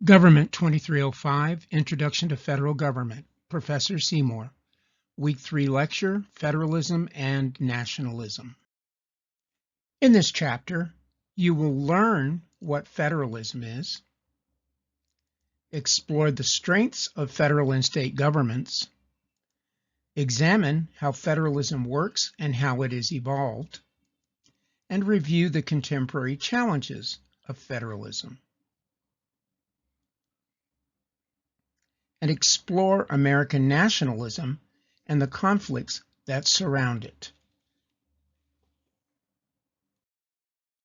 Government 2305, Introduction to Federal Government, Professor Seymour. Week 3 lecture, Federalism and Nationalism. In this chapter, you will learn what federalism is, explore the strengths of federal and state governments, examine how federalism works and how it has evolved, and review the contemporary challenges of federalism. And explore American nationalism and the conflicts that surround it.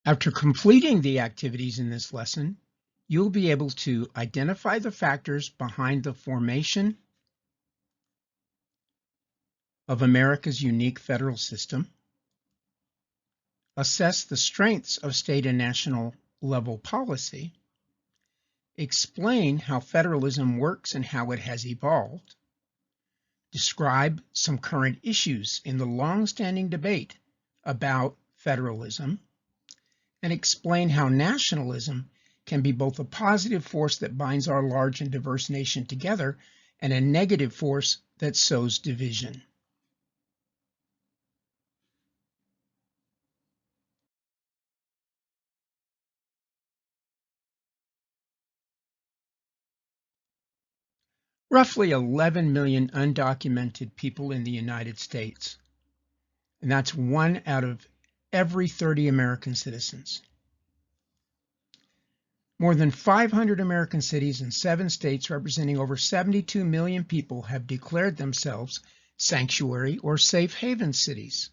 After completing the activities in this lesson, you'll be able to identify the factors behind the formation of America's unique federal system, assess the strengths of state and national level policy, explain how federalism works and how it has evolved, describe some current issues in the long-standing debate about federalism, and explain how nationalism can be both a positive force that binds our large and diverse nation together and a negative force that sows division. Roughly 11 million undocumented people in the United States, and that's 1 out of every 30 American citizens. More than 500 American cities and 7 states representing over 72 million people have declared themselves sanctuary or safe haven cities.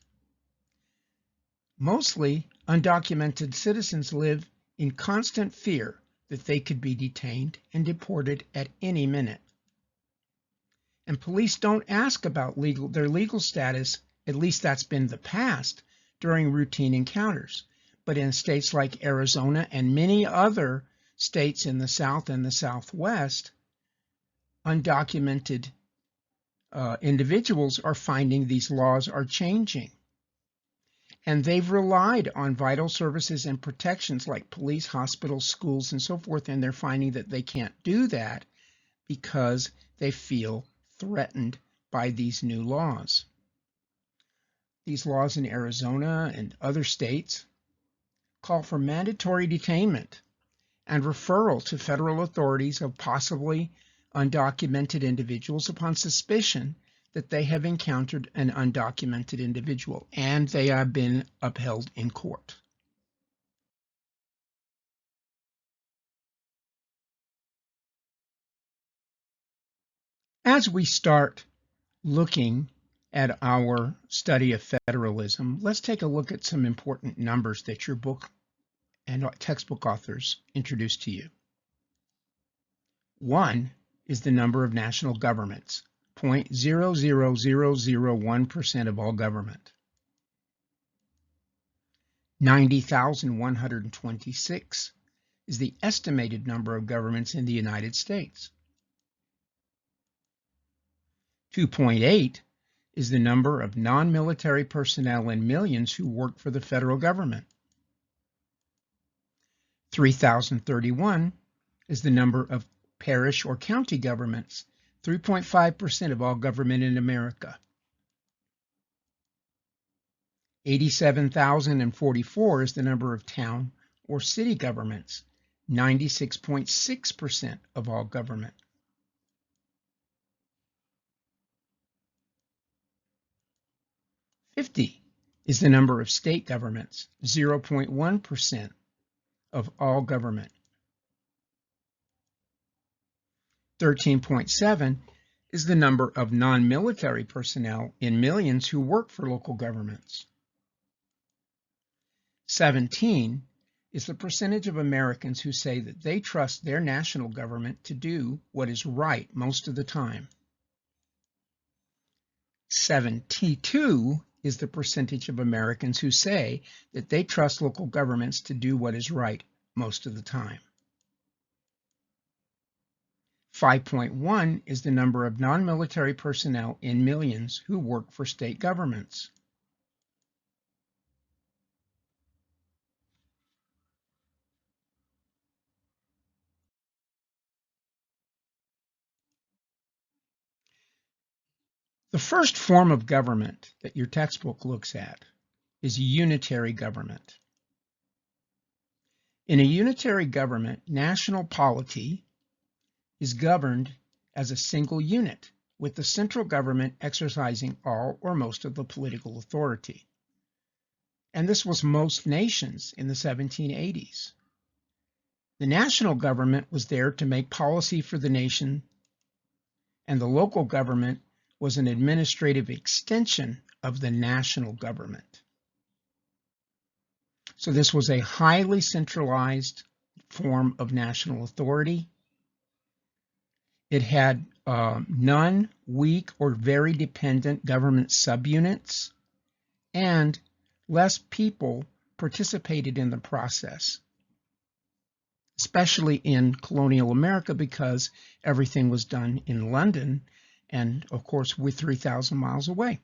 Mostly, undocumented citizens live in constant fear that they could be detained and deported at any minute. And police don't ask about their legal status, at least that's been the past, during routine encounters. But in states like Arizona and many other states in the South and the Southwest, undocumented individuals are finding these laws are changing. And they've relied on vital services and protections like police, hospitals, schools, and so forth, and they're finding that they can't do that because they feel threatened by these new laws. These laws in Arizona and other states call for mandatory detainment and referral to federal authorities of possibly undocumented individuals upon suspicion that they have encountered an undocumented individual, and they have been upheld in court. As we start looking at our study of federalism, let's take a look at some important numbers that your book and textbook authors introduced to you. 1 is the number of national governments, 0.00001% of all government. 90,126 is the estimated number of governments in the United States. 2.8 is the number of non-military personnel in millions who work for the federal government. 3,031 is the number of parish or county governments, 3.5% of all government in America. 87,044 is the number of town or city governments, 96.6% of all government. 50 is the number of state governments, 0.1% of all government. 13.7 is the number of non-military personnel in millions who work for local governments. 17 is the percentage of Americans who say that they trust their national government to do what is right most of the time. 72 is the percentage of Americans who say that they trust local governments to do what is right most of the time. 5.1 is the number of non-military personnel in millions who work for state governments. The first form of government that your textbook looks at is unitary government. In a unitary government, national polity is governed as a single unit, with the central government exercising all or most of the political authority. And this was most nations in the 1780s. The national government was there to make policy for the nation, and the local government was an administrative extension of the national government. So this was a highly centralized form of national authority. It had none, weak, or very dependent government subunits, and less people participated in the process, especially in colonial America, because everything was done in London, and of course we're 3,000 miles away.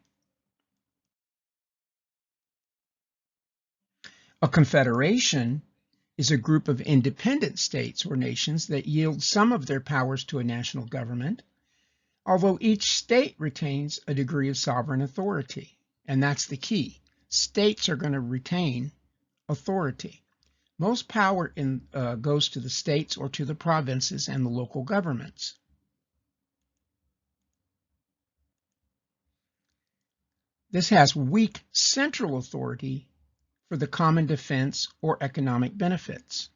A confederation is a group of independent states or nations that yield some of their powers to a national government, although each state retains a degree of sovereign authority. And that's the key. States are going to retain authority. Most power goes to the states or to the provinces and the local governments. This has weak central authority for the common defense or economic benefits.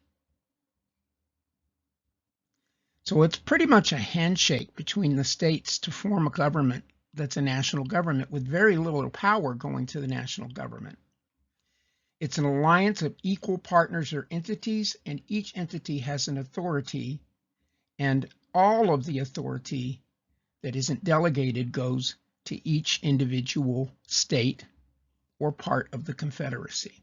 So it's pretty much a handshake between the states to form a government that's a national government with very little power going to the national government. It's an alliance of equal partners or entities, and each entity has an authority, and all of the authority that isn't delegated goes to each individual state or part of the Confederacy.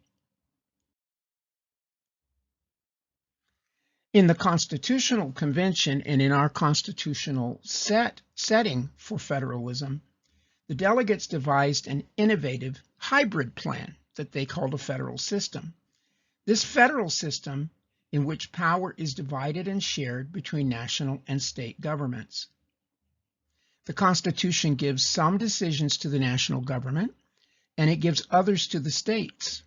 In the Constitutional Convention and in our constitutional setting for federalism, the delegates devised an innovative hybrid plan that they called a federal system. This federal system, in which power is divided and shared between national and state governments. The Constitution gives some decisions to the national government, and it gives others to the states.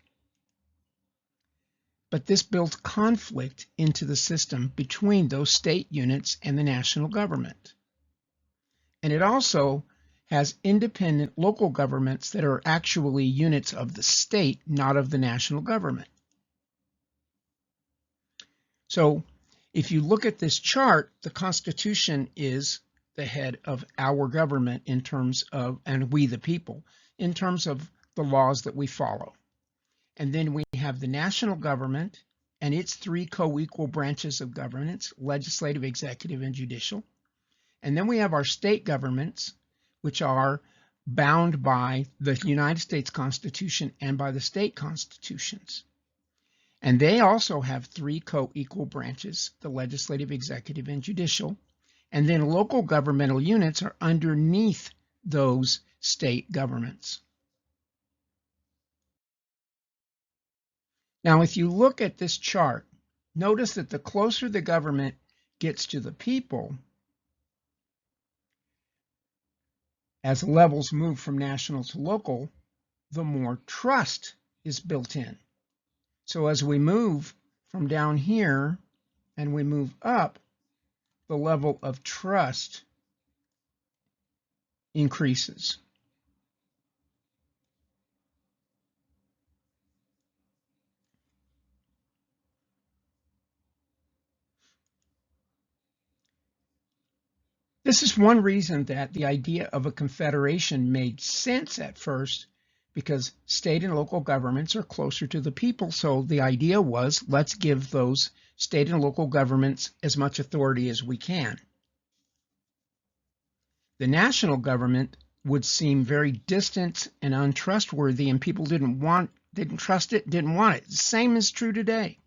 But this built conflict into the system between those state units and the national government. And it also has independent local governments that are actually units of the state, not of the national government. So if you look at this chart, the Constitution is the head of our government in terms of, and we the people, in terms of the laws that we follow. And then we have the national government and its three co-equal branches of governance: legislative, executive, and judicial. And then we have our state governments, which are bound by the United States Constitution and by the state constitutions. And they also have three co-equal branches: the legislative, executive, and judicial. And then local governmental units are underneath those state governments. Now, if you look at this chart, notice that the closer the government gets to the people, as levels move from national to local, the more trust is built in. So as we move from down here and we move up, the level of trust increases. This is one reason that the idea of a confederation made sense at first, because state and local governments are closer to the people. So the idea was, let's give those state and local governments as much authority as we can. The national government would seem very distant and untrustworthy, and people didn't trust it, didn't want it. The same is true today.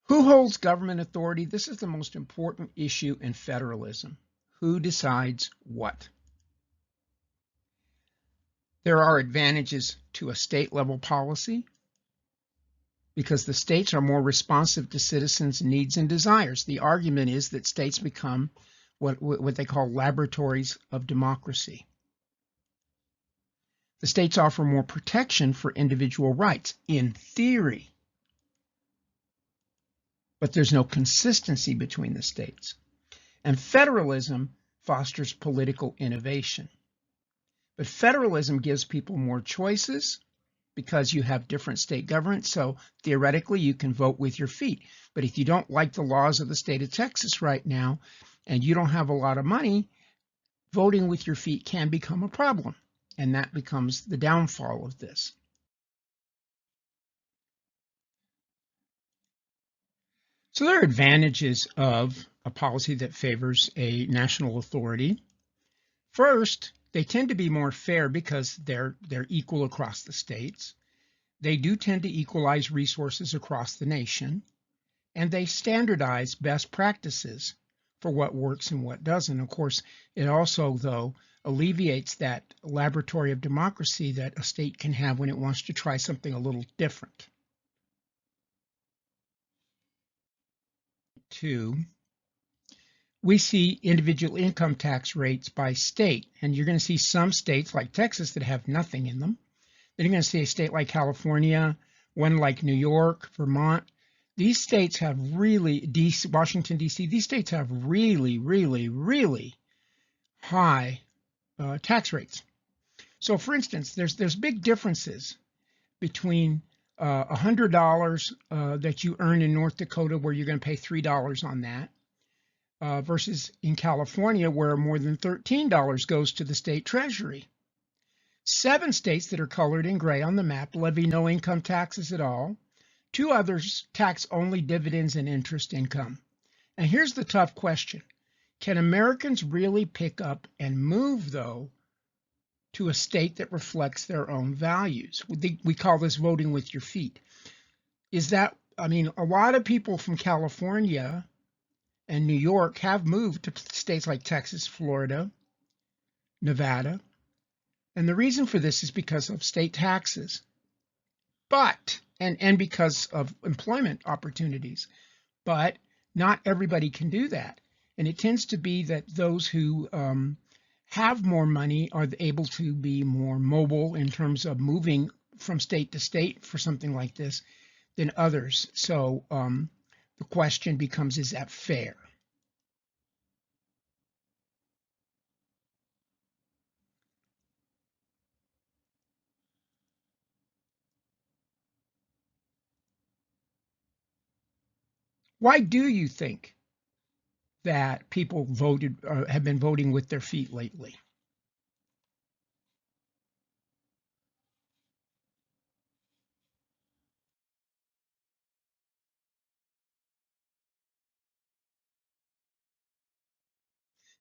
Who holds government authority? This is the most important issue in federalism. Who decides what? There are advantages to a state-level policy because the states are more responsive to citizens' needs and desires. The argument is that states become what they call laboratories of democracy. The states offer more protection for individual rights, in theory, but there's no consistency between the states. And federalism fosters political innovation. But federalism gives people more choices because you have different state governments, so theoretically you can vote with your feet. But if you don't like the laws of the state of Texas right now, and you don't have a lot of money, voting with your feet can become a problem. And that becomes the downfall of this. So there are advantages of a policy that favors a national authority. First, they tend to be more fair because they're equal across the states. They do tend to equalize resources across the nation, and they standardize best practices for what works and what doesn't. Of course, it also, though, alleviates that laboratory of democracy that a state can have when it wants to try something a little different. 2, we see individual income tax rates by state, and you're going to see some states like Texas that have nothing in them. Then you're going to see a state like California, one like New York, Vermont. These states have really, Washington, D.C., these states have really, really, really high tax rates. So, for instance, there's big differences between $100 that you earn in North Dakota, where you're going to pay $3 on that, versus in California, where more than $13 goes to the state treasury. 7 states that are colored in gray on the map levy no income taxes at all. 2 others tax only dividends and interest income. And here's the tough question. Can Americans really pick up and move, though, to a state that reflects their own values? We call this voting with your feet. Is that, I mean, a lot of people from California and New York have moved to states like Texas, Florida, Nevada. And the reason for this is because of state taxes, and because of employment opportunities. But not everybody can do that. And it tends to be that those who have more money are able to be more mobile in terms of moving from state to state for something like this than others. So the question becomes, is that fair? Why do you think that people have been voting with their feet lately?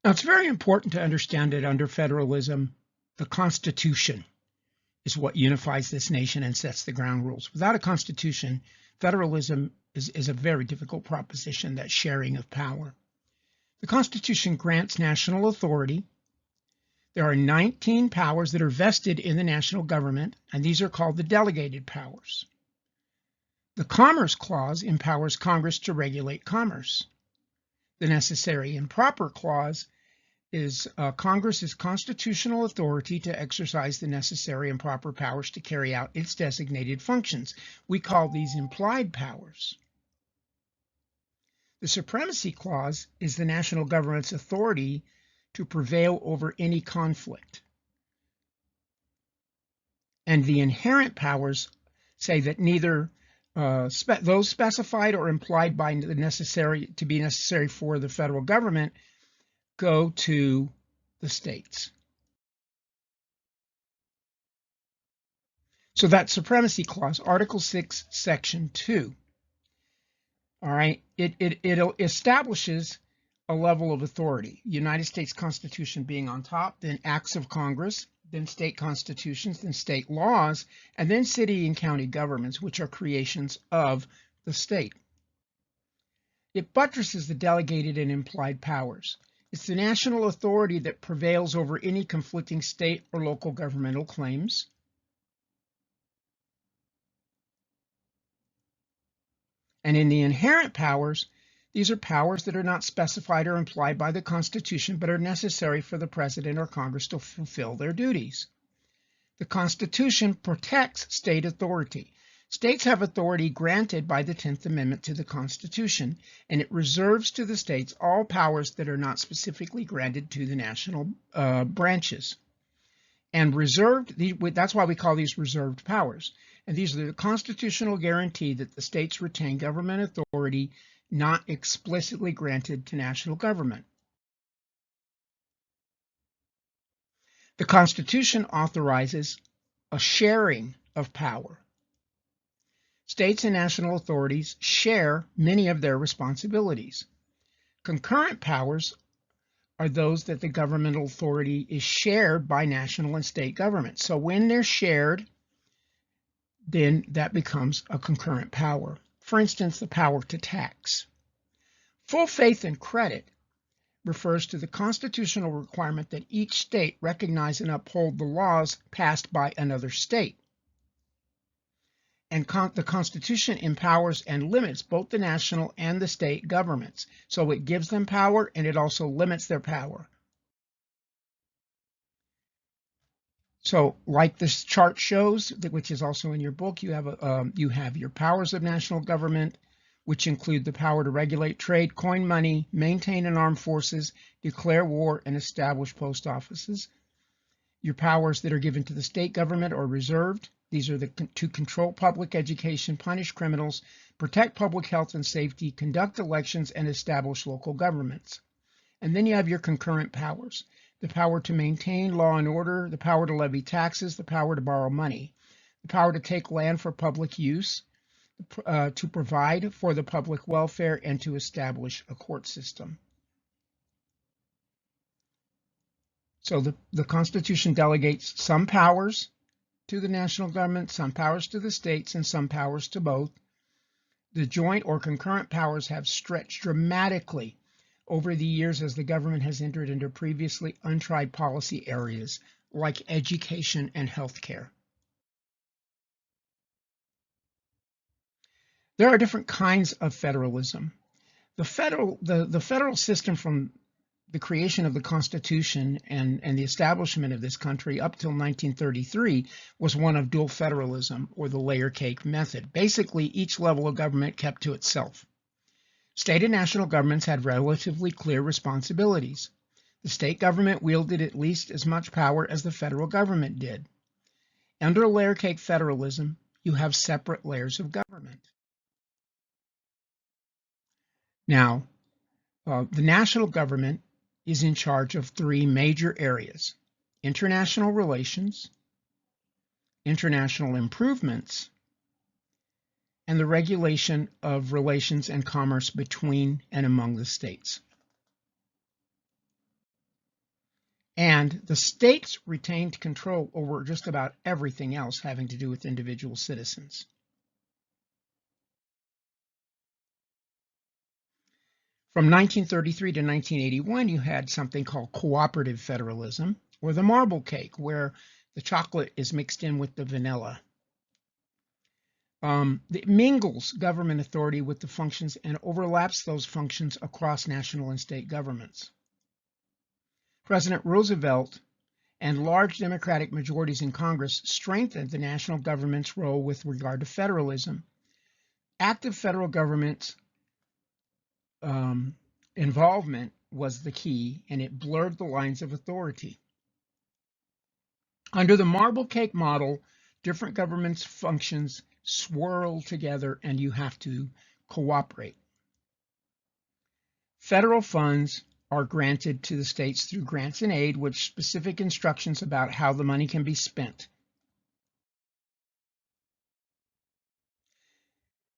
Now, it's very important to understand that under federalism, the Constitution is what unifies this nation and sets the ground rules. Without a Constitution, federalism is a very difficult proposition, that sharing of power. The Constitution grants national authority. There are 19 powers that are vested in the national government, and these are called the delegated powers. The Commerce Clause empowers Congress to regulate commerce. The Necessary and Proper Clause is Congress's constitutional authority to exercise the necessary and proper powers to carry out its designated functions. We call these implied powers. The Supremacy Clause is the national government's authority to prevail over any conflict. And the inherent powers say that neither those specified or implied by the necessary for the federal government go to the states. So that Supremacy Clause, Article 6, Section 2, all right, it establishes a level of authority. United States Constitution being on top, then acts of Congress, then state constitutions, then state laws, and then city and county governments, which are creations of the state. It buttresses the delegated and implied powers. It's the national authority that prevails over any conflicting state or local governmental claims. And in the inherent powers, These are powers that are not specified or implied by the Constitution, but are necessary for the President or Congress to fulfill their duties. The Constitution protects state authority. States have authority granted by the 10th Amendment to the Constitution, and it reserves to the states all powers that are not specifically granted to the national branches. And reserved, that's why we call these reserved powers. And these are the constitutional guarantee that the states retain government authority not explicitly granted to national government. The Constitution authorizes a sharing of power. States and national authorities share many of their responsibilities. Concurrent powers are those that the governmental authority is shared by national and state governments. So when they're shared, then that becomes a concurrent power. For instance, the power to tax. Full faith and credit refers to the constitutional requirement that each state recognize and uphold the laws passed by another state. And the Constitution empowers and limits both the national and the state governments. So it gives them power and it also limits their power. So like this chart shows, which is also in your book, you have your powers of national government, which include the power to regulate trade, coin money, maintain and arm forces, declare war, and establish post offices. Your powers that are given to the state government are reserved. These are to control public education, punish criminals, protect public health and safety, conduct elections, and establish local governments. And then you have your concurrent powers. The power to maintain law and order, the power to levy taxes, the power to borrow money, the power to take land for public use, to provide for the public welfare, and to establish a court system. So the Constitution delegates some powers to the national government, some powers to the states, and some powers to both. The joint or concurrent powers have stretched dramatically over the years as the government has entered into previously untried policy areas like education and healthcare. There are different kinds of federalism. The federal system from the creation of the Constitution and the establishment of this country up till 1933 was one of dual federalism, or the layer cake method. Basically, each level of government kept to itself. State and national governments had relatively clear responsibilities. The state government wielded at least as much power as the federal government did. Under layer cake federalism, you have separate layers of government. Now, the national government is in charge of three major areas: international relations, international improvements, and the regulation of relations and commerce between and among the states. And the states retained control over just about everything else having to do with individual citizens. From 1933 to 1981, you had something called cooperative federalism, or the marble cake, where the chocolate is mixed in with the vanilla. It mingles government authority with the functions and overlaps those functions across national and state governments. President Roosevelt and large Democratic majorities in Congress strengthened the national government's role with regard to federalism. Active federal government's involvement was the key, and it blurred the lines of authority. Under the marble cake model, different governments' functions swirl together and you have to cooperate. Federal funds are granted to the states through grants and aid with specific instructions about how the money can be spent.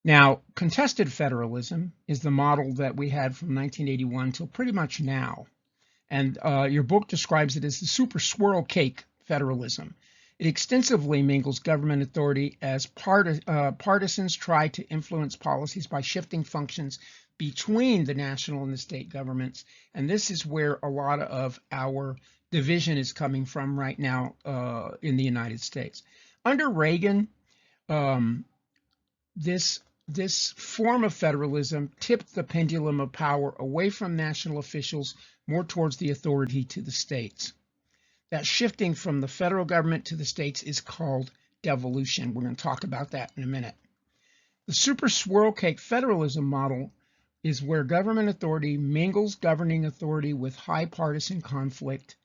Now, contested federalism is the model that we had from 1981 till pretty much now. And your book describes it as the super swirl cake federalism. It extensively mingles government authority as partisans try to influence policies by shifting functions between the national and the state governments. And this is where a lot of our division is coming from right now in the United States. Under Reagan, this this form of federalism tipped the pendulum of power away from national officials more towards the authority to the states. That shifting from the federal government to the states is called devolution. We're going to talk about that in a minute. The super swirl cake federalism model is where government authority mingles governing authority with high partisan conflict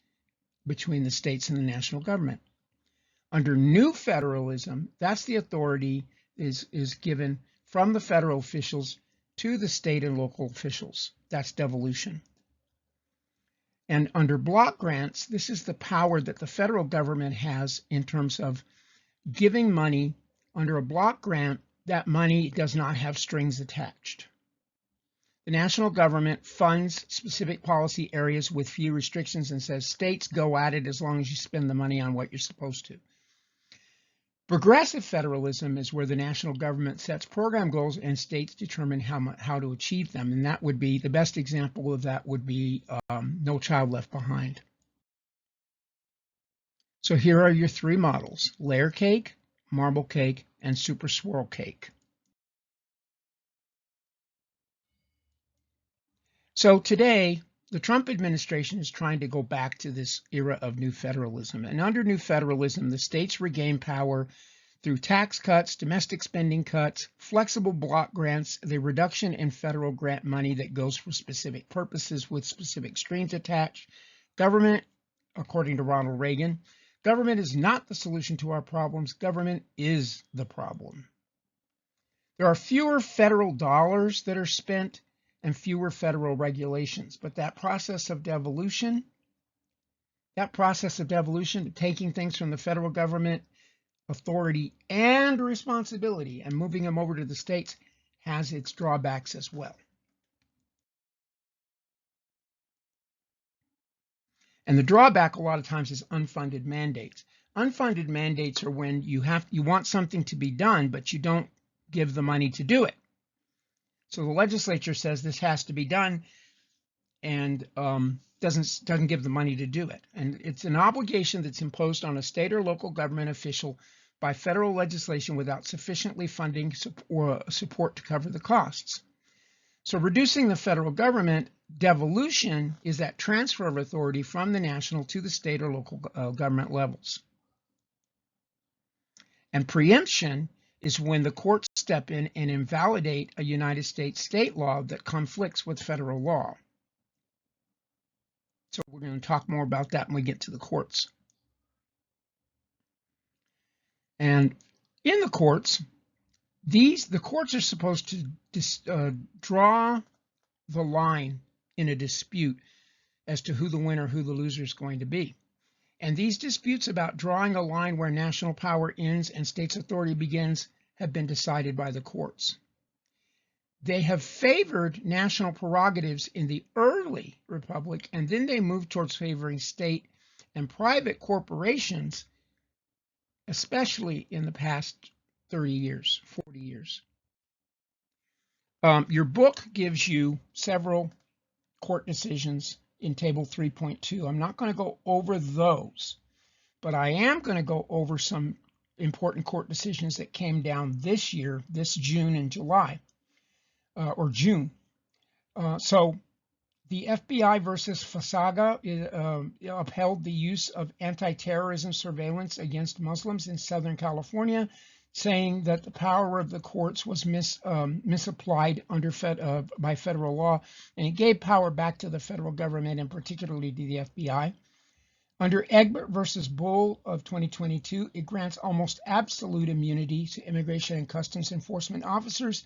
between the states and the national government. Under new federalism, that's the authority is given from the federal officials to the state and local officials. That's devolution. And under block grants, this is the power that the federal government has in terms of giving money. Under a block grant, that money does not have strings attached. The national government funds specific policy areas with few restrictions and says states go at it as long as you spend the money on what you're supposed to. Progressive federalism is where the national government sets program goals and states determine how to achieve them. And that would be, the best example of that would be No Child Left Behind. So here are your three models: layer cake, marble cake, and super swirl cake. So today, the Trump administration is trying to go back to this era of new federalism. And under new federalism, the states regain power through tax cuts, domestic spending cuts, flexible block grants, the reduction in federal grant money that goes for specific purposes with specific strings attached. Government, according to Ronald Reagan, government is not the solution to our problems. Government is the problem. There are fewer federal dollars that are spent and fewer federal regulations. But that process of devolution, taking things from the federal government authority and responsibility and moving them over to the states, has its drawbacks as well. And the drawback a lot of times is unfunded mandates. Unfunded mandates are when you want something to be done, but you don't give the money to do it. So the legislature says this has to be done and doesn't give the money to do it. And it's an obligation that's imposed on a state or local government official by federal legislation without sufficiently funding or support to cover the costs. So reducing the federal government, devolution, is that transfer of authority from the national to the state or local government levels. And preemption is when the courts step in and invalidate a United States state law that conflicts with federal law. So we're going to talk more about that when we get to the courts. And in the courts, the courts are supposed to draw the line in a dispute as to who the winner, who the loser is going to be. And these disputes about drawing a line where national power ends and states' authority begins have been decided by the courts. They have favored national prerogatives in the early republic, and then they moved towards favoring state and private corporations, especially in the past 30 years, 40 years. Your book gives you several court decisions in Table 3.2. I'm not going to go over those, but I am going to go over some important court decisions that came down this year, this June and July, or June. So the FBI versus Fasaga upheld the use of anti-terrorism surveillance against Muslims in Southern California, saying that the power of the courts was misapplied by federal law, and it gave power back to the federal government and particularly to the FBI. Under Egbert versus Bull of 2022, it grants almost absolute immunity to immigration and customs enforcement officers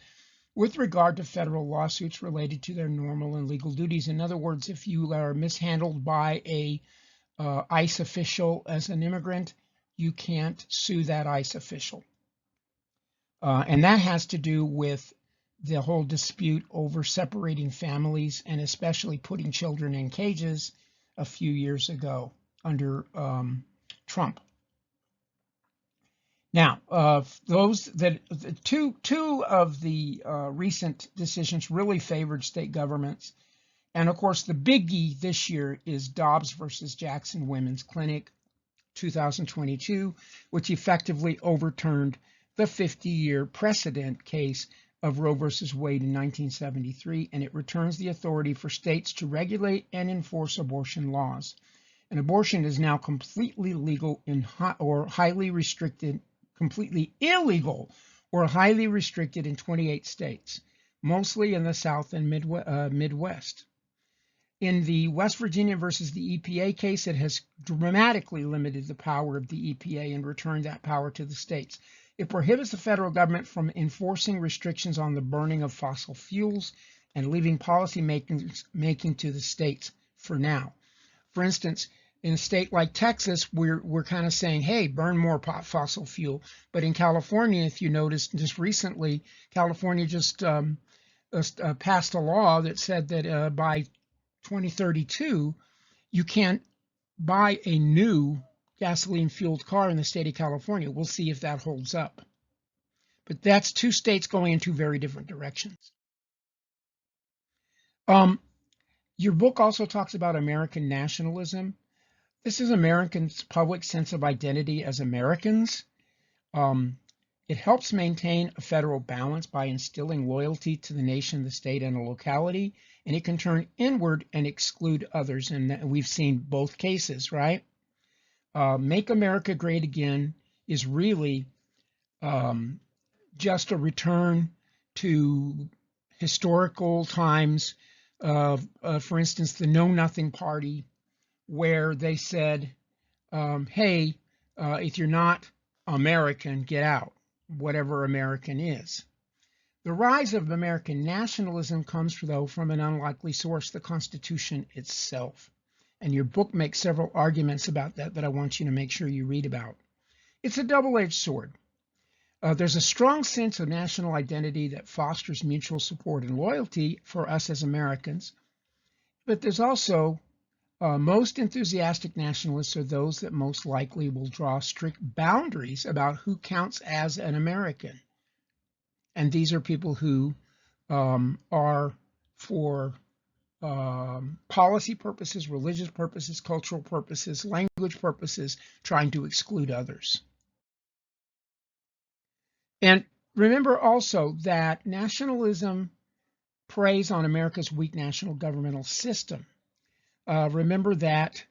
with regard to federal lawsuits related to their normal and legal duties. In other words, if you are mishandled by a ICE official as an immigrant, you can't sue that ICE official. And that has to do with the whole dispute over separating families and especially putting children in cages a few years ago under Trump. Now, two of the recent decisions really favored state governments. And of course, the biggie this year is Dobbs versus Jackson Women's Clinic, 2022, which effectively overturned the 50-year precedent case of Roe versus Wade in 1973, and it returns the authority for states to regulate and enforce abortion laws. And abortion is now completely legal or highly restricted, completely illegal or highly restricted in 28 states, mostly in the South and Midwest. In the West Virginia versus the EPA case, it has dramatically limited the power of the EPA and returned that power to the states. It prohibits the federal government from enforcing restrictions on the burning of fossil fuels and leaving policy making to the states for now. For instance, in a state like Texas, we're kind of saying, hey, burn more fossil fuel. But in California, if you noticed just recently, California just passed a law that said that by 2032, you can't buy a new gasoline-fueled car in the state of California. We'll see if that holds up. But that's two states going in two very different directions. Your book also talks about American nationalism. This is Americans' public sense of identity as Americans. It helps maintain a federal balance by instilling loyalty to the nation, the state, and a locality, and it can turn inward and exclude others, and we've seen both cases, right? Make America Great Again is really just a return to historical times of, for instance, the Know Nothing Party, where they said, hey, if you're not American, get out, whatever American is. The rise of American nationalism comes, though, from an unlikely source, the Constitution itself. And your book makes several arguments about that I want you to make sure you read about. It's a double-edged sword. There's a strong sense of national identity that fosters mutual support and loyalty for us as Americans. But there's also most enthusiastic nationalists are those that most likely will draw strict boundaries about who counts as an American. And these are people who are, for policy purposes, religious purposes, cultural purposes, language purposes, trying to exclude others. And remember also that nationalism preys on America's weak national governmental system. Remember that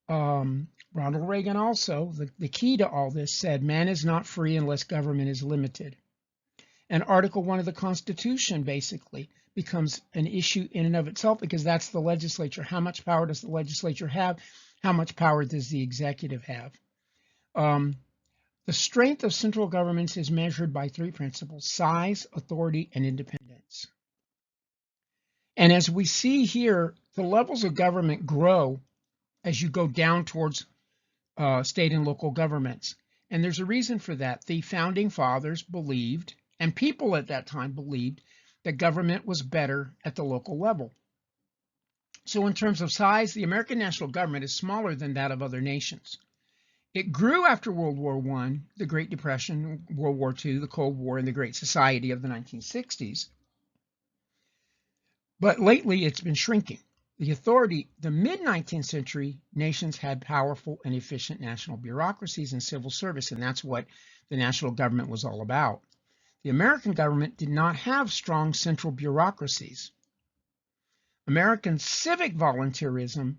Ronald Reagan also, the key to all this, said, man is not free unless government is limited. And Article 1 of the Constitution basically becomes an issue in and of itself, because that's the legislature. How much power does the legislature have? How much power does the executive have? The strength of central governments is measured by three principles: size, authority, and independence. And as we see here, the levels of government grow as you go down towards state and local governments. And there's a reason for that. The founding fathers believed, and people at that time believed, that government was better at the local level. So in terms of size, the American national government is smaller than that of other nations. It grew after World War I, the Great Depression, World War II, the Cold War, and the Great Society of the 1960s. But lately, it's been shrinking. The mid-19th century nations had powerful and efficient national bureaucracies and civil service, and that's what the national government was all about. The American government did not have strong central bureaucracies. American civic volunteerism,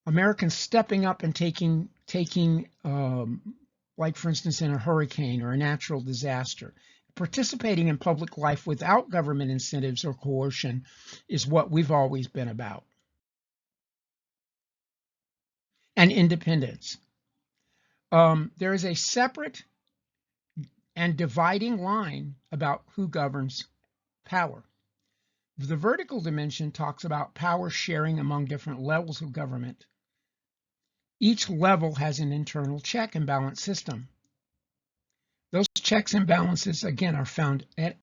Americans stepping up and taking like for instance in a hurricane or a natural disaster, participating in public life without government incentives or coercion, is what we've always been about. And independence. There is a separate and dividing line about who governs power. The vertical dimension talks about power sharing among different levels of government. Each level has an internal check and balance system. Those checks and balances, again, are found at